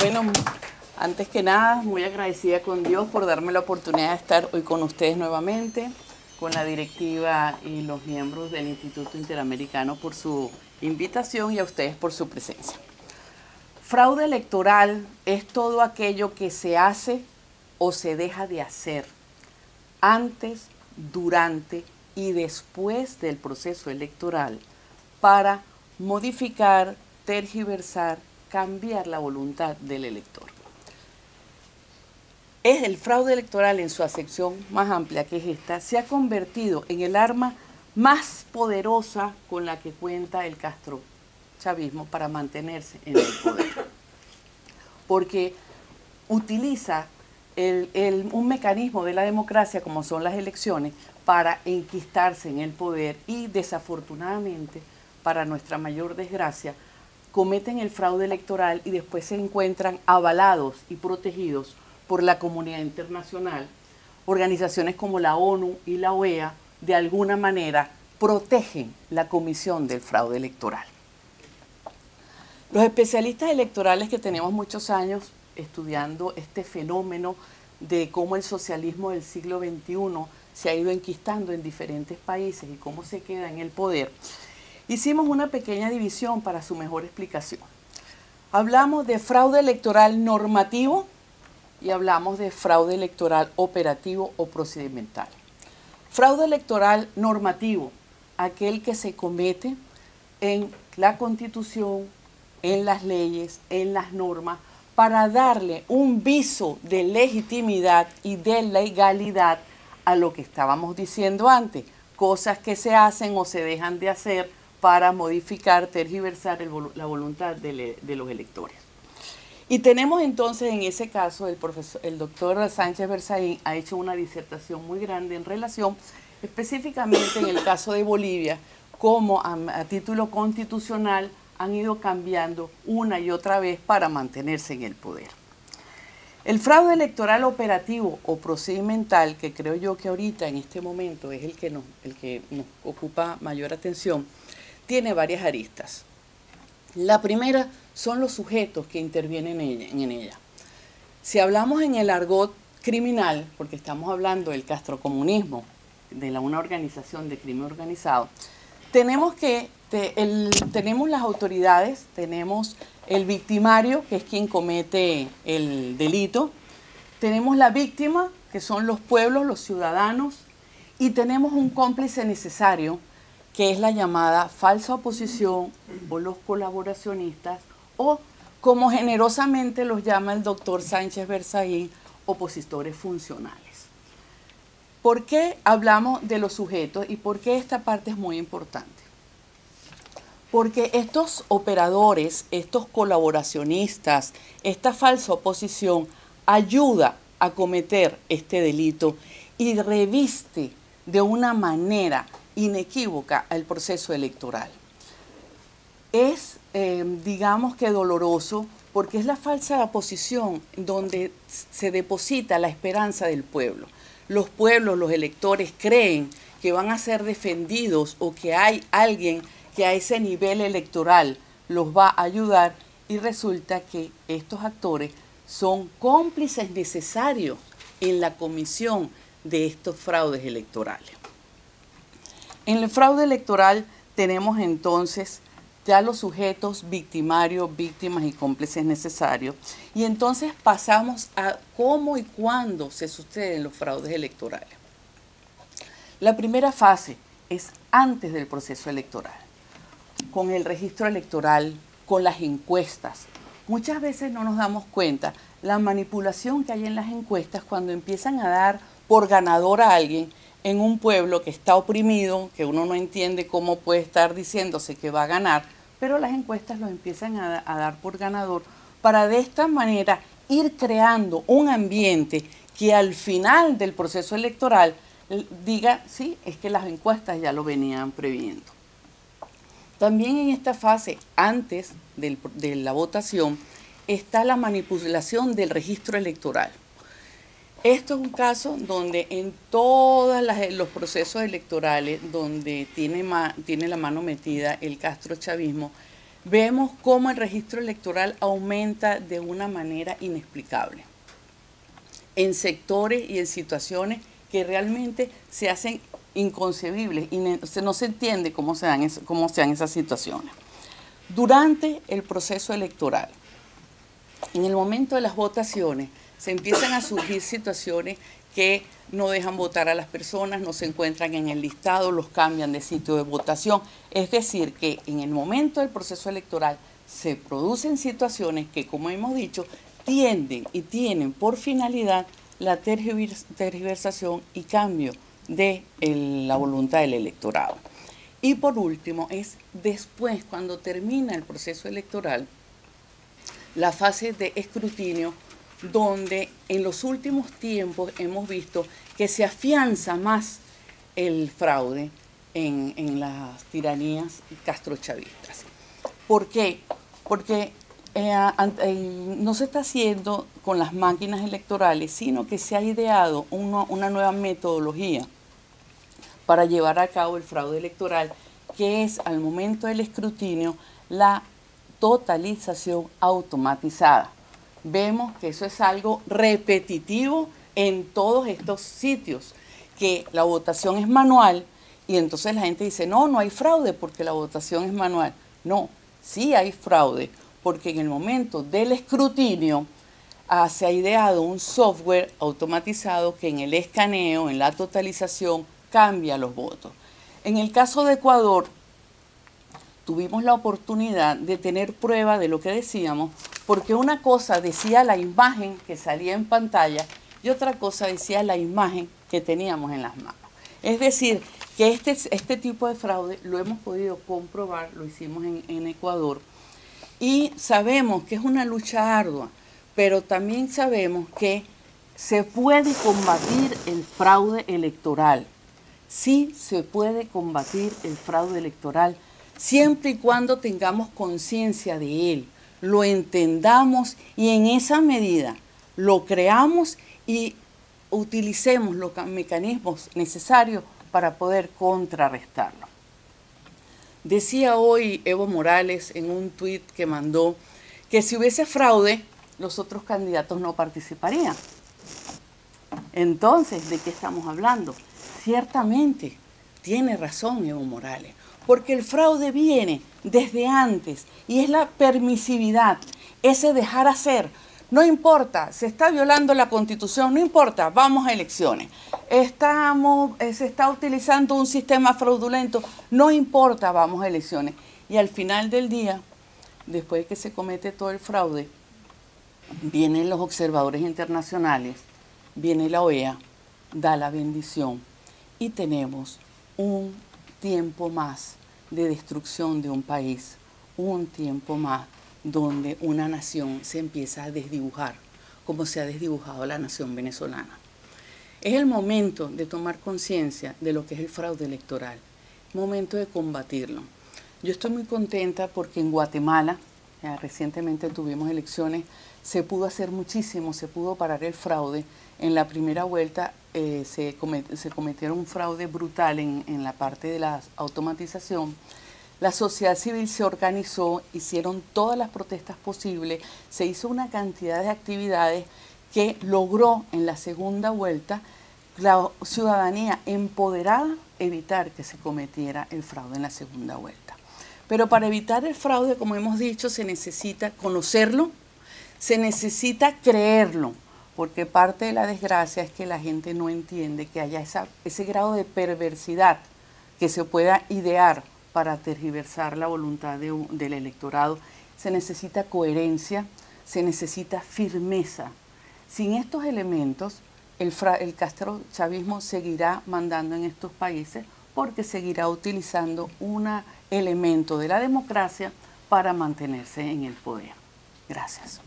Bueno, antes que nada, muy agradecida con Dios por darme la oportunidad de estar hoy con ustedes nuevamente, con la directiva y los miembros del Instituto Interamericano por su invitación y a ustedes por su presencia. Fraude electoral es todo aquello que se hace o se deja de hacer antes, durante y después del proceso electoral para modificar, tergiversar, cambiar la voluntad del elector. El fraude electoral en su acepción más amplia, que es esta, se ha convertido en el arma más poderosa con la que cuenta el castrochavismo para mantenerse en el poder. Porque utiliza un mecanismo de la democracia, como son las elecciones, para enquistarse en el poder y, desafortunadamente, para nuestra mayor desgracia, cometen el fraude electoral y después se encuentran avalados y protegidos por la comunidad internacional. Organizaciones como la ONU y la OEA, de alguna manera, protegen la comisión del fraude electoral. Los especialistas electorales que tenemos muchos años estudiando este fenómeno de cómo el socialismo del siglo XXI se ha ido enquistando en diferentes países y cómo se queda en el poder, hicimos una pequeña división para su mejor explicación. Hablamos de fraude electoral normativo y hablamos de fraude electoral operativo o procedimental. Fraude electoral normativo, aquel que se comete en la Constitución, en las leyes, en las normas, para darle un viso de legitimidad y de legalidad a lo que estábamos diciendo antes, cosas que se hacen o se dejan de hacer para modificar, tergiversar la voluntad de los electores. Y tenemos entonces en ese caso, el doctor Sánchez Berzaín ha hecho una disertación muy grande en relación específicamente en el caso de Bolivia, cómo a título constitucional han ido cambiando una y otra vez para mantenerse en el poder. El fraude electoral operativo o procedimental, que creo yo que ahorita en este momento es el que nos ocupa mayor atención, tiene varias aristas. La primera son los sujetos que intervienen en ella. Si hablamos en el argot criminal, porque estamos hablando del castrocomunismo, de una organización de crimen organizado, tenemos las autoridades, tenemos el victimario, que es quien comete el delito, tenemos la víctima, que son los pueblos, los ciudadanos, y tenemos un cómplice necesario, que es la llamada falsa oposición o los colaboracionistas, o como generosamente los llama el doctor Sánchez Berzaín, opositores funcionales. ¿Por qué hablamos de los sujetos y por qué esta parte es muy importante? Porque estos operadores, estos colaboracionistas, esta falsa oposición ayuda a cometer este delito y reviste de una manera inequívoca el proceso electoral. Es, digamos que doloroso, porque es la falsa oposición donde se deposita la esperanza del pueblo. Los pueblos, los electores creen que van a ser defendidos o que hay alguien que a ese nivel electoral los va a ayudar y resulta que estos actores son cómplices necesarios en la comisión de estos fraudes electorales. En el fraude electoral tenemos entonces ya los sujetos victimarios, víctimas y cómplices necesarios. Y entonces pasamos a cómo y cuándo se suceden los fraudes electorales. La primera fase es antes del proceso electoral, con el registro electoral, con las encuestas. Muchas veces no nos damos cuenta la manipulación que hay en las encuestas cuando empiezan a dar por ganador a alguien en un pueblo que está oprimido, que uno no entiende cómo puede estar diciéndose que va a ganar, pero las encuestas lo empiezan a dar por ganador para de esta manera ir creando un ambiente que al final del proceso electoral diga, sí, es que las encuestas ya lo venían previendo. También en esta fase, antes de la votación, está la manipulación del registro electoral. Esto es un caso donde en todos los procesos electorales donde tiene la mano metida el castrochavismo, vemos cómo el registro electoral aumenta de una manera inexplicable en sectores y en situaciones que realmente se hacen inconcebibles y no se entiende cómo se dan esas situaciones. Durante el proceso electoral, en el momento de las votaciones, se empiezan a surgir situaciones que no dejan votar a las personas, no se encuentran en el listado, los cambian de sitio de votación. Es decir, que en el momento del proceso electoral se producen situaciones que, como hemos dicho, tienden y tienen por finalidad la tergiversación y cambio de la voluntad del electorado. Y por último, es después, cuando termina el proceso electoral, la fase de escrutinio, donde en los últimos tiempos hemos visto que se afianza más el fraude en las tiranías castrochavistas. ¿Por qué? Porque no se está haciendo con las máquinas electorales, sino que se ha ideado una nueva metodología para llevar a cabo el fraude electoral, que es al momento del escrutinio la totalización automatizada. Vemos que eso es algo repetitivo en todos estos sitios, que la votación es manual y entonces la gente dice, no, no hay fraude porque la votación es manual. No, sí hay fraude, porque en el momento del escrutinio se ha ideado un software automatizado que en el escaneo, en la totalización, cambia los votos. En el caso de Ecuador, tuvimos la oportunidad de tener prueba de lo que decíamos, porque una cosa decía la imagen que salía en pantalla y otra cosa decía la imagen que teníamos en las manos. Es decir, que este tipo de fraude lo hemos podido comprobar, lo hicimos en Ecuador, y sabemos que es una lucha ardua, pero también sabemos que se puede combatir el fraude electoral. Sí se puede combatir el fraude electoral, siempre y cuando tengamos conciencia de él, lo entendamos y en esa medida lo creamos y utilicemos los mecanismos necesarios para poder contrarrestarlo. Decía hoy Evo Morales en un tuit que mandó que si hubiese fraude, los otros candidatos no participarían. Entonces, ¿de qué estamos hablando? Ciertamente, tiene razón Evo Morales, porque el fraude viene desde antes y es la permisividad, ese dejar hacer. No importa, se está violando la Constitución, no importa, vamos a elecciones. Se está utilizando un sistema fraudulento, no importa, vamos a elecciones. Y al final del día, después de que se comete todo el fraude, vienen los observadores internacionales, viene la OEA, da la bendición y tenemos un tiempo más de destrucción de un país, un tiempo más donde una nación se empieza a desdibujar, como se ha desdibujado la nación venezolana. Es el momento de tomar conciencia de lo que es el fraude electoral, momento de combatirlo. Yo estoy muy contenta porque en Guatemala, recientemente tuvimos elecciones, se pudo hacer muchísimo, se pudo parar el fraude. En la primera vuelta se cometieron un fraude brutal en la parte de la automatización. La sociedad civil se organizó, hicieron todas las protestas posibles, se hizo una cantidad de actividades que logró en la segunda vuelta la ciudadanía empoderada evitar que se cometiera el fraude en la segunda vuelta. Pero para evitar el fraude, como hemos dicho, se necesita conocerlo, se necesita creerlo, porque parte de la desgracia es que la gente no entiende que haya ese grado de perversidad que se pueda idear para tergiversar la voluntad del electorado. Se necesita coherencia, se necesita firmeza. Sin estos elementos, el castrochavismo seguirá mandando en estos países porque seguirá utilizando un elemento de la democracia para mantenerse en el poder. Gracias.